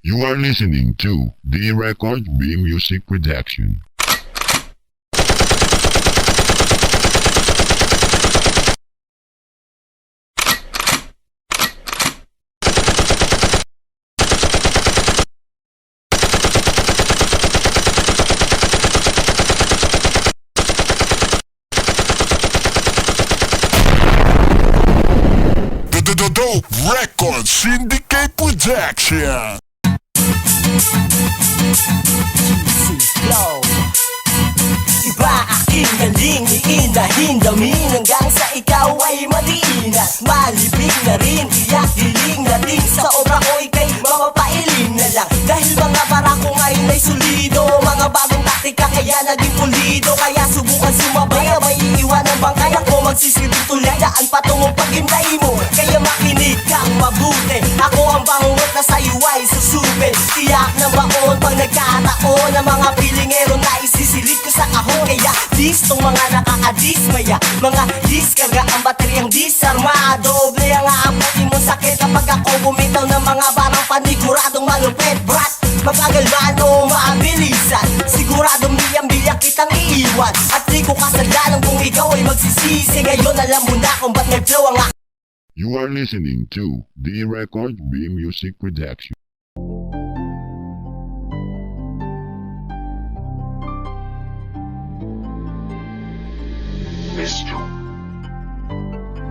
You are listening to the Record B Music Production. Dope Record Syndicate Production. Flow. Iba aking galing, iindahin-damin hanggang sa ikaw ay madiinas. Malibig na rin, tiyak giling na din. Sa obra ko ikay mapapailing na lang. Dahil mga barako ngayon ay solido, mga bagong taktika kaya naging pulido. Kaya subukan sumabay, may iiwanan bang kaya ko magsisilbing tulad daan patungong pag-hintay mo. Kaya makinig kang mabuti, ako ang bangungot na sa'yo ay susubin. Tiyak na baon pag nagkataon ng mga pilingero na isisilid ko sa kahon. Kaya dis tong mga nakakadismaya, mga diskarga ang bateryang disarma. Doble ang aabutin mo sakit kapag ako bumitaw ng mga barang paniguradong malupit. Brat, mapagalman o maabilisan, siguradong bilyang-bilyak kitang iiwan. At di ko kasalanan kung ikaw ay magsisisi. Ngayon alam mo na kung ba't may flow ang You are listening to the Record B Music Production.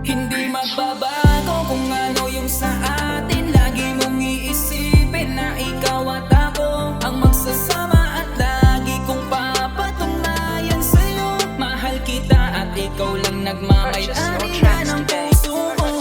Hindi magbabago kung ano yung sa atin. Lagi mong iisipin na ikaw at ako ang magsasama. At lagi kong papatunayan sa'yo, mahal kita at ikaw lang nagmamay-ari na ng puso ko.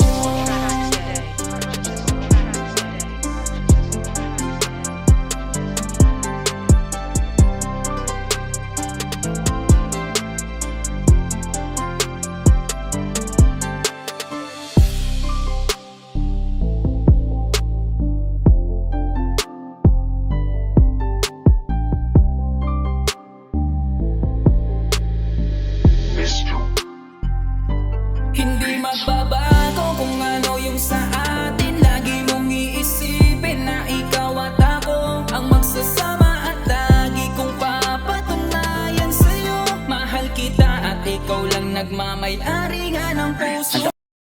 Hindi magbabago kung ano yung sa atin. Lagi mong iisipin na ikaw at ako ang magsasama. At lagi kong papatunayan sa'yo, mahal kita at ikaw lang nagmamay-ari nga ng puso